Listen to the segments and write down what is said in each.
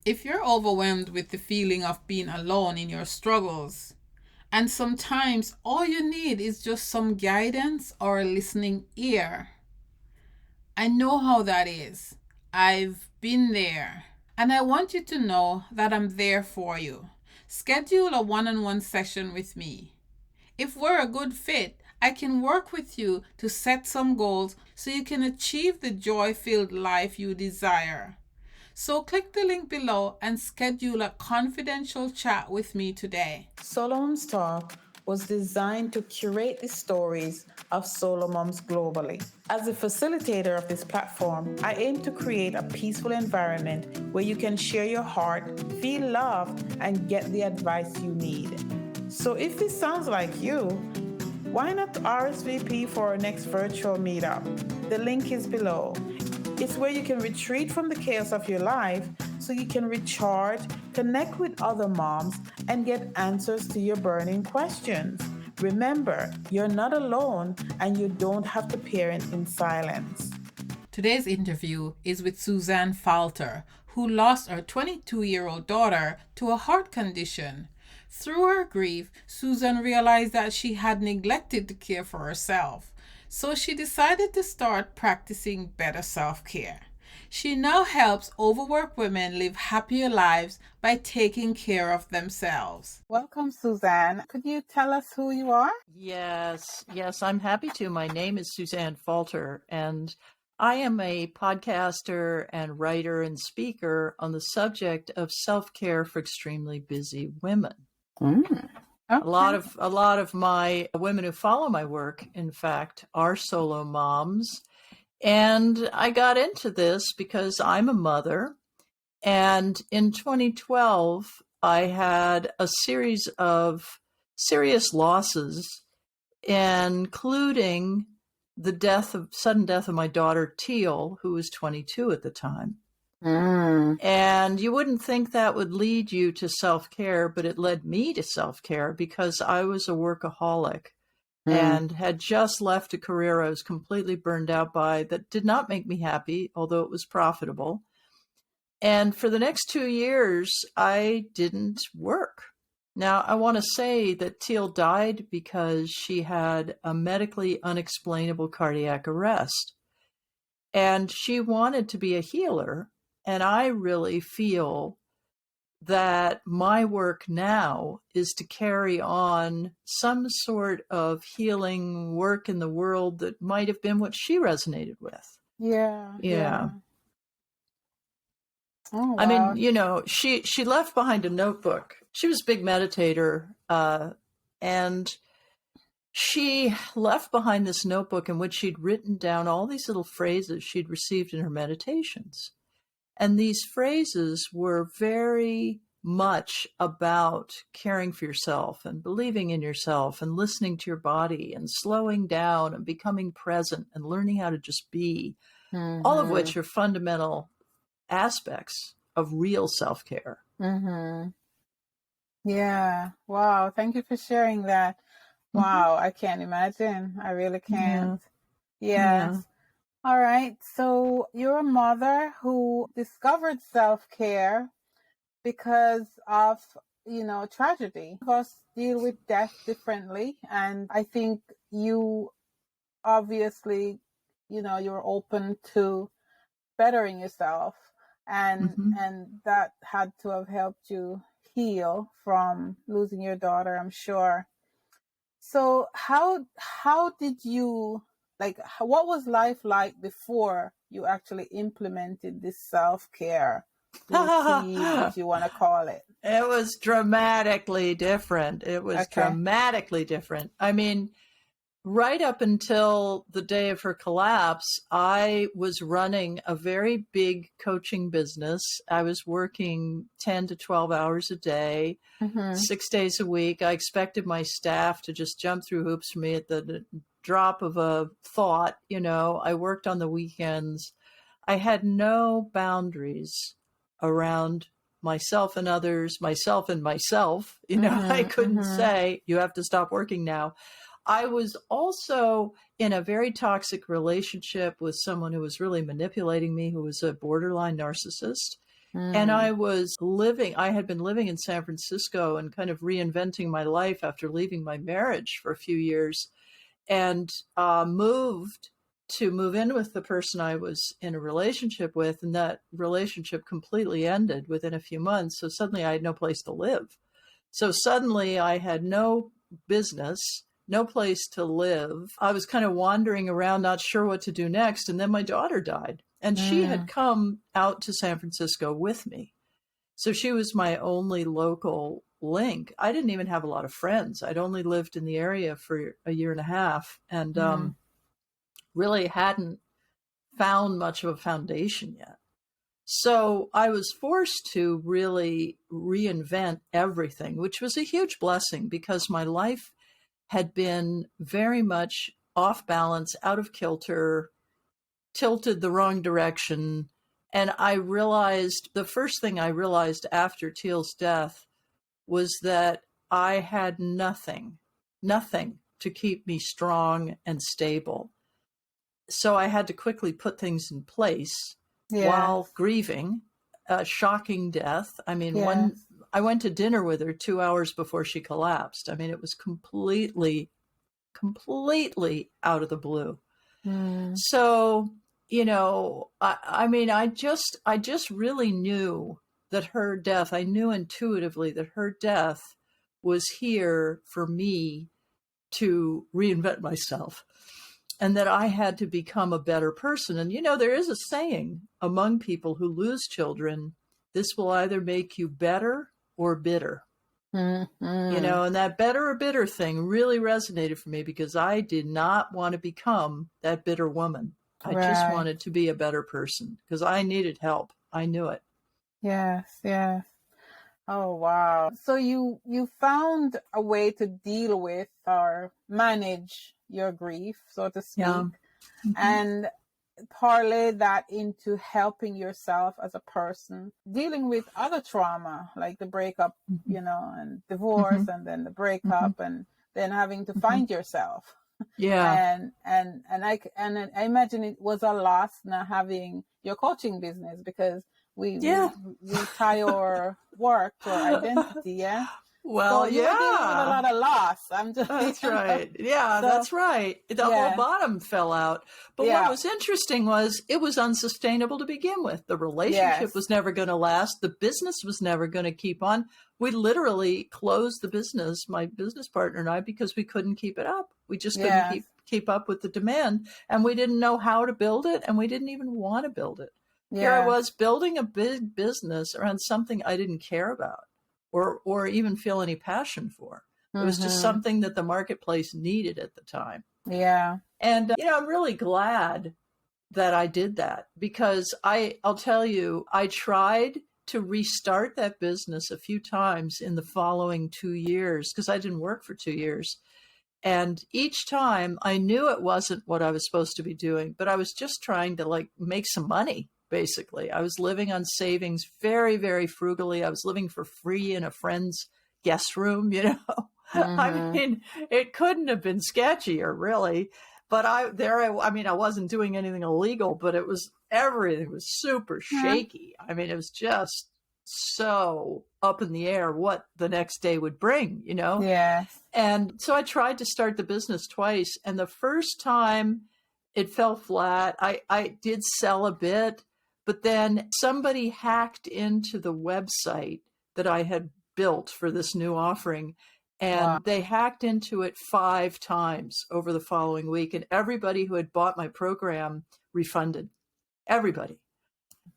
If you're overwhelmed with the feeling of being alone in your struggles, and sometimes all you need is just some guidance or a listening ear, I know how that is. I've been there. And I want you to know that I'm there for you. Schedule a one on one session with me. If we're a good fit, I can work with you to set some goals so you can achieve the joy filled life you desire. So click the link below and schedule a confidential chat with me today. SoloMoms Talk was designed to curate the stories of solo moms globally. As a facilitator of this platform, I aim to create a peaceful environment where you can share your heart, feel loved, and get the advice you need. So if this sounds like you, why not RSVP for our next virtual meetup? The link is below. It's where you can retreat from the chaos of your life so you can recharge, connect with other moms, and get answers to your burning questions. Remember, you're not alone and you don't have to parent in silence. Today's interview is with Suzanne Falter, who lost her 22-year-old daughter to a heart condition. Through her grief, Susan realized that she had neglected to care for herself, so she decided to start practicing better self-care. She now helps overworked women live happier lives by taking care of themselves. Welcome, Suzanne. Could you tell us who you are? Yes, I'm happy to. My name is Suzanne Falter, and I am a podcaster and writer and speaker on the subject of self-care for extremely busy women. Okay. A lot of my women who follow my work, in fact, are solo moms. And I got into this because I'm a mother. And in 2012, I had a series of serious losses, including the sudden death of my daughter, Teal, who was 22 at the time. And you wouldn't think that would lead you to self-care, but it led me to self-care because I was a workaholic and had just left a career I was completely burned out by that did not make me happy, although it was profitable. And for the next 2 years, I didn't work. Now, I want to say that Teal died because she had a medically unexplainable cardiac arrest. And she wanted to be a healer. And I really feel that my work now is to carry on some sort of healing work in the world that might have been what she resonated with. Yeah. Oh, wow. I mean, she left behind a notebook. She was a big meditator, and she left behind this notebook in which she'd written down all these little phrases she'd received in her meditations. And these phrases were very much about caring for yourself and believing in yourself and listening to your body and slowing down and becoming present and learning how to just be, all of which are fundamental aspects of real self-care. Yeah. Wow. Thank you for sharing that. Wow. I can't imagine. I really can't. Yes. All right. So you're a mother who discovered self-care because of, tragedy. Of us deal with death differently. And I think you obviously, you're open to bettering yourself. And that had to have helped you heal from losing your daughter, I'm sure. So how did you, what was life like before you actually implemented this self-care routine, if you want to call it? It was dramatically different. Dramatically different. I mean, right up until the day of her collapse, I was running a very big coaching business. I was working 10 to 12 hours a day, 6 days a week. I expected my staff to just jump through hoops for me at the drop of a thought. I worked on the weekends. I had no boundaries around myself and others, myself and myself. I couldn't say, you have to stop working now. I was also in a very toxic relationship with someone who was really manipulating me, who was a borderline narcissist. And Mm. I had been living in San Francisco and kind of reinventing my life after leaving my marriage for a few years, and moved to move in with the person I was in a relationship with. And that relationship completely ended within a few months. So suddenly I had no place to live. So suddenly I had no business, no place to live. I was kind of wandering around, not sure what to do next. And then my daughter died, and she had Mm. come out to San Francisco with me. So she was my only local link. I didn't even have a lot of friends. I'd only lived in the area for a year and a half, and Mm. really hadn't found much of a foundation yet. So I was forced to really reinvent everything, which was a huge blessing because my life had been very much off balance, out of kilter, tilted the wrong direction. And the first thing I realized after Teal's death was that I had nothing to keep me strong and stable. So I had to quickly put things in place while Yes. grieving a shocking death. I mean, Yes. I went to dinner with her 2 hours before she collapsed. I mean, it was completely out of the blue. Mm. So, I mean, I just really knew that her death, I knew intuitively that her death was here for me to reinvent myself, and that I had to become a better person. And, there is a saying among people who lose children: this will either make you better or bitter. Mm. And that better or bitter thing really resonated for me because I did not want to become that bitter woman. I just Right. wanted to be a better person because I needed help. I knew it. Yes. Yes. Oh, wow. So you found a way to deal with or manage your grief, so to Yeah. speak, Mm-hmm. and parlay that into helping yourself as a person, dealing with other trauma like the breakup, Mm-hmm. and divorce, Mm-hmm. and then the Mm-hmm. breakup, and then having to Mm-hmm. find yourself. Yeah. And I imagine it was a loss not having your coaching business, because we we Yeah. we tie our work to our identity, yeah. So Well, you were dealing with a yeah. lot of loss. I'm just That's right. Yeah, so that's right. The whole yeah, bottom fell out. But what yeah, was interesting was it was unsustainable to begin with. The relationship yes, was never going to last. The business was never going to keep on. We literally closed the business, my business partner and I, because we couldn't keep it up. We just couldn't yes, keep up with the demand, and we didn't know how to build it, and we didn't even want to build it. Here I yes, was building a big business around something I didn't care about or even feel any passion for. It was just mm-hmm, something that the marketplace needed at the time. yeah, And, I'm really glad that I did that because I'll tell you, I tried to restart that business a few times in the following 2 years because I didn't work for 2 years. And each time I knew it wasn't what I was supposed to be doing, but I was just trying to make some money. Basically, I was living on savings very, very frugally. I was living for free in a friend's guest room, I mm-hmm, mean, it couldn't have been sketchier, really. But I mean, I wasn't doing anything illegal, but everything was super yeah, shaky. I mean, it was just so up in the air what the next day would bring. yes, And so I tried to start the business twice. And the first time it fell flat. I did sell a bit, but then somebody hacked into the website that I had built for this new offering. wow, And they hacked into it 5 times over the following week. And everybody who had bought my program refunded. Everybody.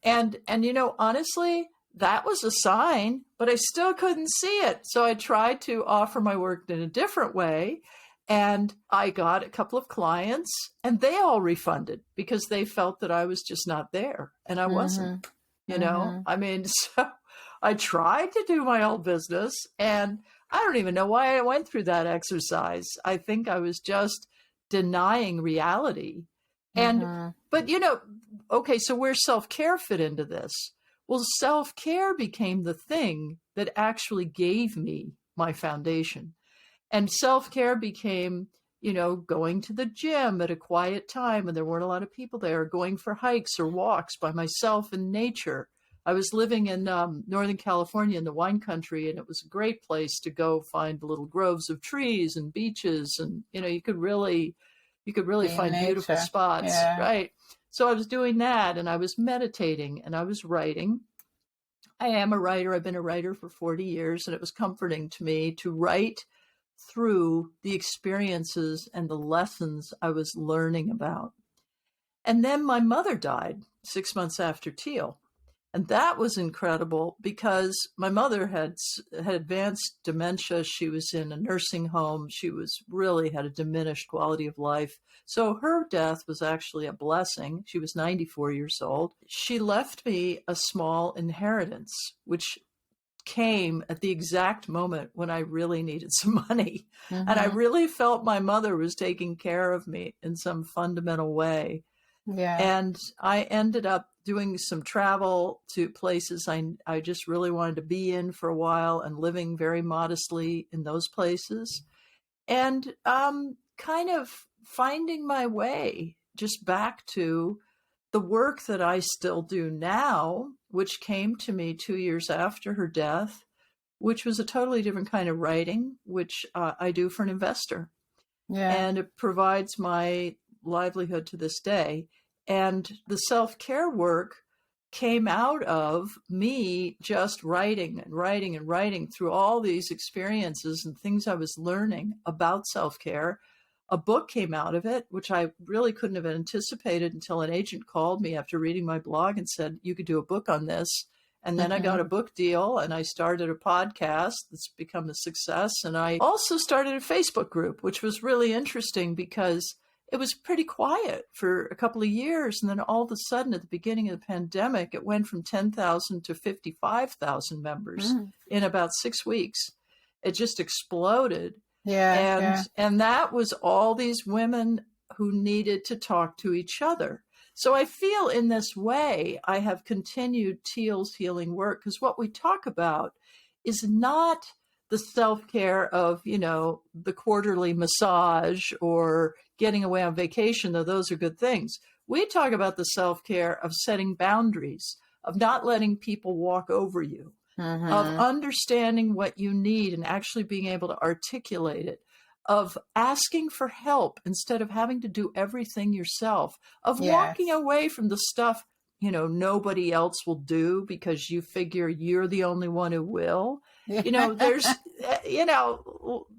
And honestly, that was a sign, but I still couldn't see it. So I tried to offer my work in a different way. And I got a couple of clients and they all refunded because they felt that I was just not there. And I wasn't, mm-hmm, mm-hmm, I mean, so I tried to do my own business and I don't even know why I went through that exercise. I think I was just denying reality. And, mm-hmm, but okay, so where's self-care fit into this? Well, self-care became the thing that actually gave me my foundation. And self-care became, going to the gym at a quiet time when there weren't a lot of people there, going for hikes or walks by myself in nature, I was living in Northern California in the wine country, and it was a great place to go find little groves of trees and beaches, and you could really In find beautiful nature. spots, Yeah. right? So I was doing that, and I was meditating, and I was writing. I am a writer. I've been a writer for 40 years, and it was comforting to me to write through the experiences and the lessons I was learning about. And then my mother died 6 months after Teal. And that was incredible because my mother had advanced dementia. She was in a nursing home. She really had a diminished quality of life. So her death was actually a blessing. She was 94 years old. She left me a small inheritance, which came at the exact moment when I really needed some money. Mm-hmm. And I really felt my mother was taking care of me in some fundamental way. Yeah. And I ended up doing some travel to places I just really wanted to be in for a while, and living very modestly in those places, and kind of finding my way just back to the work that I still do now, which came to me 2 years after her death, which was a totally different kind of writing, which I do for an investor. Yeah. And it provides my livelihood to this day. And the self-care work came out of me just writing and writing and writing through all these experiences and things I was learning about self-care. A book came out of it, which I really couldn't have anticipated until an agent called me after reading my blog and said, you could do a book on this. And then I got a book deal, and I started a podcast that's become a success. And I also started a Facebook group, which was really interesting because it was pretty quiet for a couple of years. And then all of a sudden, at the beginning of the pandemic, it went from 10,000 to 55,000 members in about 6 weeks. It just exploded. Yeah. And that was all these women who needed to talk to each other. So I feel in this way, I have continued Teal's healing work, because what we talk about is not the self-care of, the quarterly massage or getting away on vacation, though those are good things. We talk about the self-care of setting boundaries, of not letting people walk over you, of understanding what you need and actually being able to articulate it, of asking for help instead of having to do everything yourself, of walking away from the stuff, nobody else will do because you figure you're the only one who will. There's,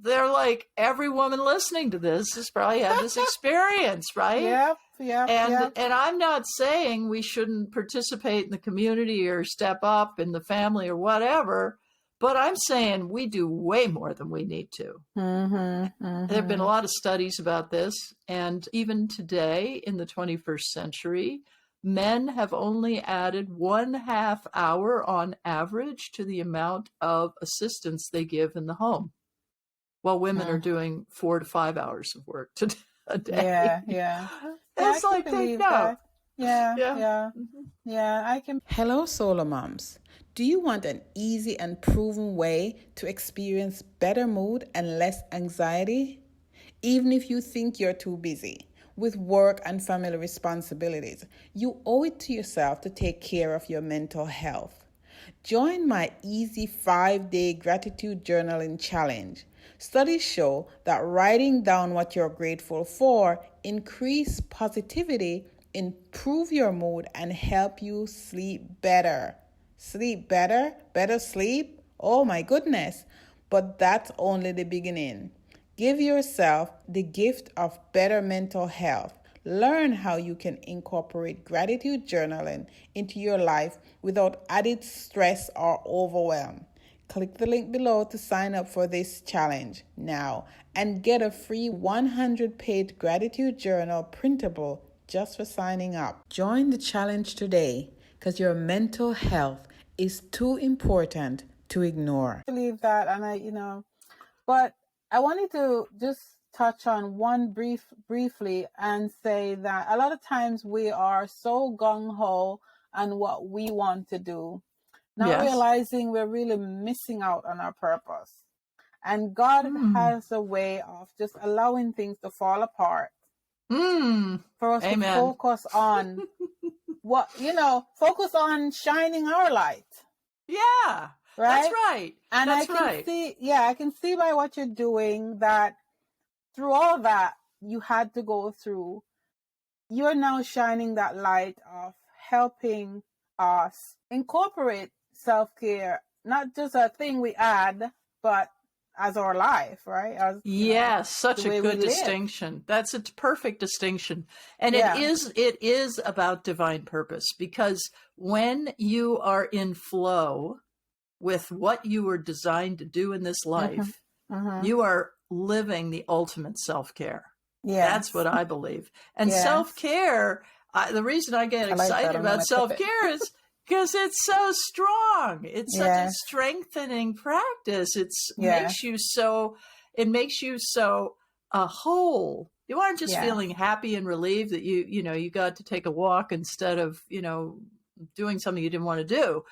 they're like, every woman listening to this has probably had this experience, right? And I'm not saying we shouldn't participate in the community or step up in the family or whatever, but I'm saying we do way more than we need to. There have been a lot of studies about this. And even today in the 21st century, men have only added 1/2 hour on average to the amount of assistance they give in the home, while women are doing 4 to 5 hours of work a day. It's like they know. I can. Hello, SoloMoms. Do you want an easy and proven way to experience better mood and less anxiety? Even if you think you're too busy with work and family responsibilities, you owe it to yourself to take care of your mental health. Join my easy 5-day gratitude journaling challenge. Studies show that writing down what you're grateful for increase positivity, improve your mood, and help you sleep better. Sleep better? Better sleep? Oh my goodness. But that's only the beginning. Give yourself the gift of better mental health. Learn how you can incorporate gratitude journaling into your life without added stress or overwhelm. Click the link below to sign up for this challenge now and get a free 100-page gratitude journal printable just for signing up. Join the challenge today because your mental health is too important to ignore. I believe that, and but I wanted to just touch on one briefly and say that a lot of times we are so gung-ho on what we want to do, not realizing we're really missing out on our purpose. And God has a way of just allowing things to fall apart for us to focus on focus on shining our light. Yeah, right? That's right. And that's I can see by what you're doing that through all that you had to go through, you're now shining that light of helping us incorporate self-care, not just a thing we add, but as our life, right? As Yes, such a good distinction. That's a perfect distinction. And it is about divine purpose, because when you are in flow with what you were designed to do in this life, you are living the ultimate self-care. Yes. That's what I believe. And self-care, the reason I get excited about self-care is because it's so strong. It's such a strengthening practice. It makes you so whole. You aren't just feeling happy and relieved that you got to take a walk instead of, doing something you didn't want to do.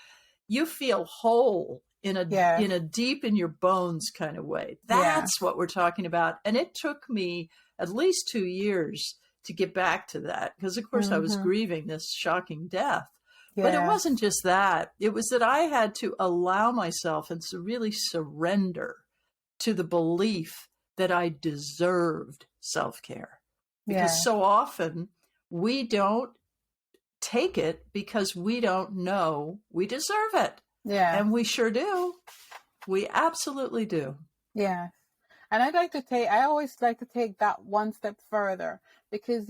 You feel whole in a deep in your bones kind of way. That's what we're talking about. And it took me at least 2 years to get back to that, because of course I was grieving this shocking death. But it wasn't just that. It was that I had to allow myself and to really surrender to the belief that I deserved self-care. Because so often we don't take it because we don't know we deserve it. Yeah. And we sure do. We absolutely do. Yeah. And I always like to take that one step further, because,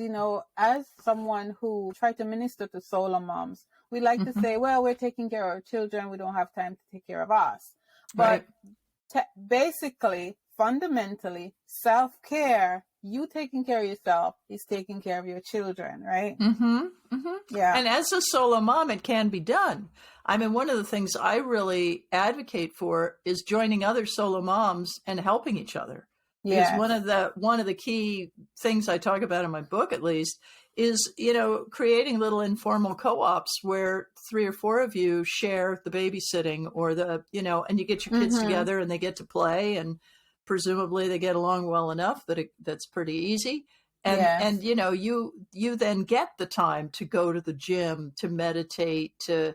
as someone who tried to minister to SoloMoms, we like to say, well, we're taking care of our children. We don't have time to take care of us. But basically, fundamentally, self-care, you taking care of yourself is taking care of your children, right? Yeah. And as a solo mom, it can be done. I mean, one of the things I really advocate for is joining other solo moms and helping each other. Because one of the key things I talk about in my book, at least, is, creating little informal co-ops where 3 or 4 of you share the babysitting or and you get your kids together and they get to play, and presumably they get along well enough that that's pretty easy. And you then get the time to go to the gym, to meditate, to,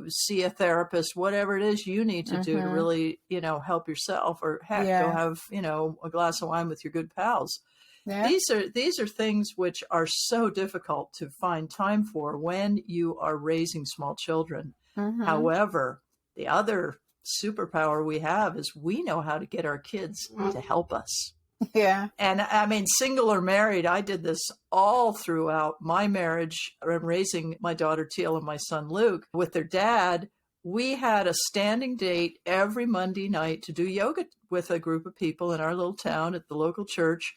see a therapist, whatever it is you need to do to really, help yourself, or heck, go have, a glass of wine with your good pals. Yeah. These are things which are so difficult to find time for when you are raising small children. However, the other superpower we have is we know how to get our kids to help us. Yeah. And I mean, single or married, I did this all throughout my marriage. I'm raising my daughter Teal and my son Luke with their dad. We had a standing date every Monday night to do yoga with a group of people in our little town at the local church.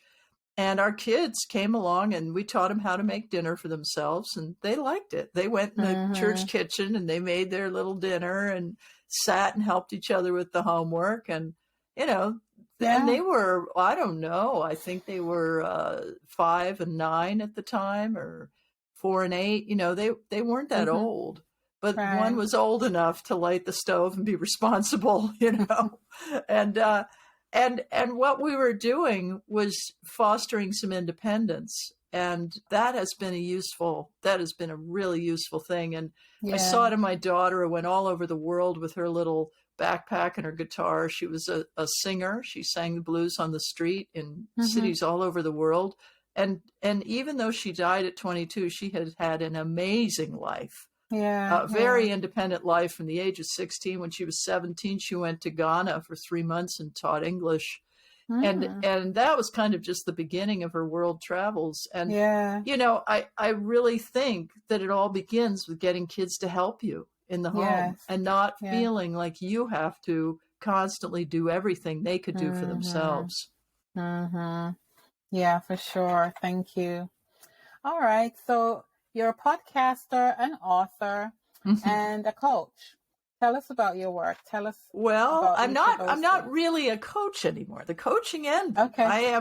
And our kids came along and we taught them how to make dinner for themselves, and they liked it. They went in the church kitchen and they made their little dinner and sat and helped each other with the homework. And, and they were, I don't know, I think they were 5 and 9 at the time, or 4 and 8. They weren't that old, but one was old enough to light the stove and be responsible, And what we were doing was fostering some independence. And that has been a really useful thing. And I saw it in my daughter, who went all over the world with her little backpack and her guitar. She was a singer. She sang the blues on the street in cities all over the world. And even though she died at 22, she had an amazing life. A very independent life from the age of 16. When she was 17, she went to Ghana for 3 months and taught English. And that was kind of just the beginning of her world travels. And, I really think that it all begins with getting kids to help you in the home and not feeling like you have to constantly do everything they could do for themselves. Yeah, for sure. Thank you. All right. So you're a podcaster, an author, and a coach. Tell us about your work. Tell us. Well, I'm not really a coach anymore. The coaching end. Okay.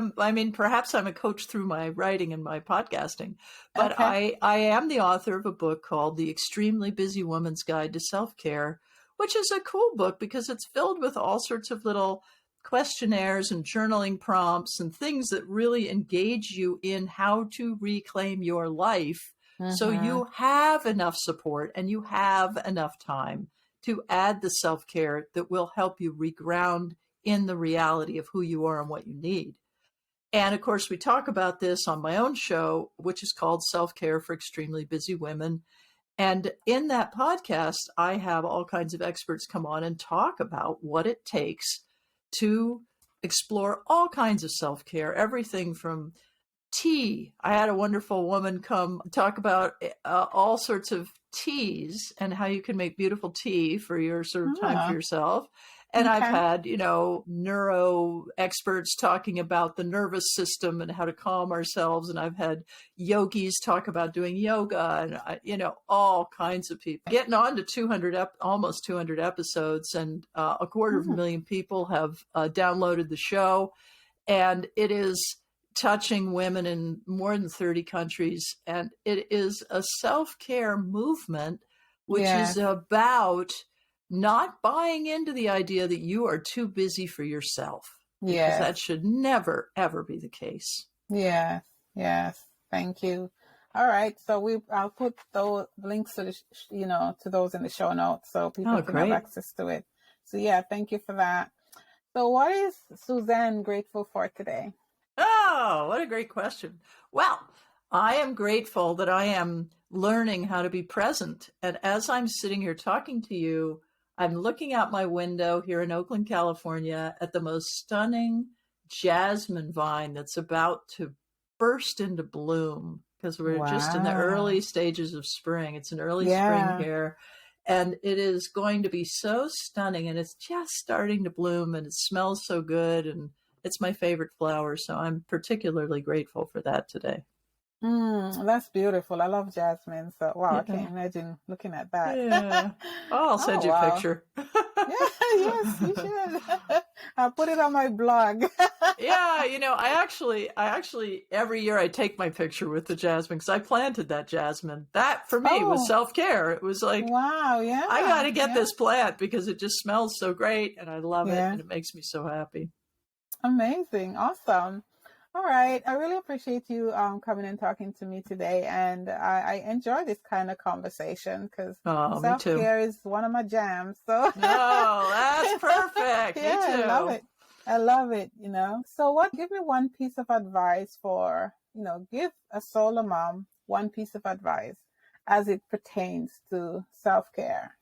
Perhaps I'm a coach through my writing and my podcasting, but I am the author of a book called The Extremely Busy Woman's Guide to Self-Care, which is a cool book because it's filled with all sorts of little questionnaires and journaling prompts and things that really engage you in how to reclaim your life So you have enough support and you have enough time to add the self-care that will help you reground in the reality of who you are and what you need. And of course, we talk about this on my own show, which is called Self-Care for Extremely Busy Women. And in that podcast, I have all kinds of experts come on and talk about what it takes to explore all kinds of self-care, everything from tea. I had a wonderful woman come talk about all sorts of teas and how you can make beautiful tea for your sort of time for yourself. And I've had, neuro experts talking about the nervous system and how to calm ourselves. And I've had yogis talk about doing yoga and, all kinds of people. Getting on to almost 200 episodes, and a quarter of a million people have downloaded the show. And it is touching women in more than 30 countries. And it is a self-care movement, which is about not buying into the idea that you are too busy for yourself. Because that should never, ever be the case. Yes. Thank you. All right. So I'll put those links to to those in the show notes so people can have access to it. So thank you for that. So what is Suzanne grateful for today? Oh, what a great question. Well, I am grateful that I am learning how to be present. And as I'm sitting here talking to you, I'm looking out my window here in Oakland, California, at the most stunning jasmine vine that's about to burst into bloom, because we're just in the early stages of spring. It's an early spring here. And it is going to be so stunning, and it's just starting to bloom, and it smells so good, and it's my favorite flower. So I'm particularly grateful for that today. That's beautiful. I love jasmine. So, I can't imagine looking at that. Yeah. I'll send you a picture. Yes, you should. I'll put it on my blog. I actually, every year I take my picture with the jasmine because I planted that jasmine. That, for me, was self-care. It was like, I got to get this plant because it just smells so great and I love it and it makes me so happy. Amazing. Awesome. All right. I really appreciate you coming and talking to me today. And I enjoy this kind of conversation because self-care is one of my jams. So that's perfect. Me too. I love it, So give me one piece of advice for, give a solo mom one piece of advice as it pertains to self-care.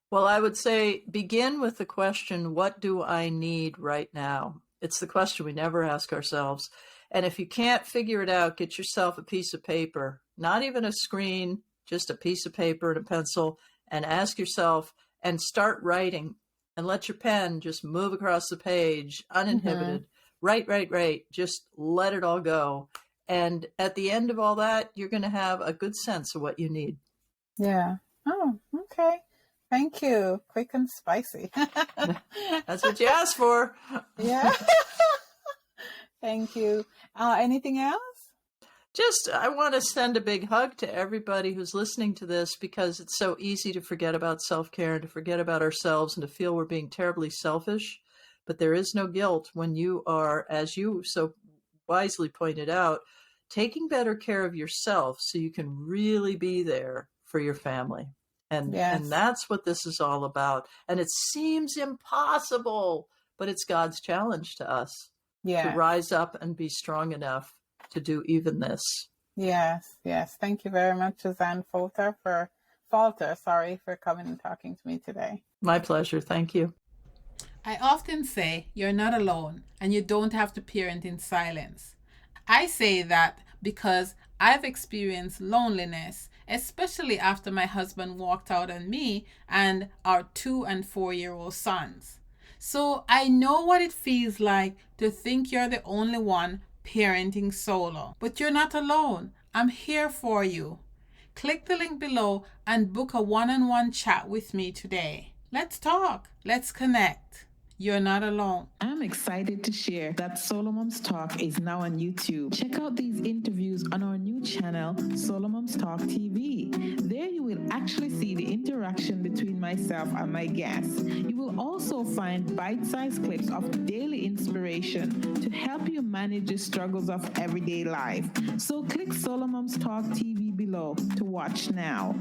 Well, I would say begin with the question, what do I need right now? It's the question we never ask ourselves. And if you can't figure it out, get yourself a piece of paper, not even a screen, just a piece of paper and a pencil, and ask yourself and start writing and let your pen just move across the page, uninhibited. Write. Just let it all go. And at the end of all that, you're going to have a good sense of what you need. Yeah. Oh, okay. Thank you. Quick and spicy. That's what you asked for. Yeah. Thank you. Anything else? I want to send a big hug to everybody who's listening to this, because it's so easy to forget about self-care and to forget about ourselves and to feel we're being terribly selfish. But there is no guilt when you are, as you so wisely pointed out, taking better care of yourself so you can really be there for your family. And that's what this is all about. And it seems impossible, but it's God's challenge to us to rise up and be strong enough to do even this. Yes. Thank you very much, Suzanne Falter, for coming and talking to me today. My pleasure. Thank you. I often say you're not alone and you don't have to parent in silence. I say that because I've experienced loneliness, especially after my husband walked out on me and our 2 and 4-year-old sons. So I know what it feels like to think you're the only one parenting solo. But you're not alone. I'm here for you. Click the link below and book a one-on-one chat with me today. Let's talk. Let's connect. You're not alone. I'm excited to share that SoloMoms Talk is now on YouTube. Check out these interviews on our new channel, SoloMoms Talk TV. There you will actually see the interaction between myself and my guests. You will also find bite-sized clips of daily inspiration to help you manage the struggles of everyday life. So click SoloMoms Talk TV below to watch now.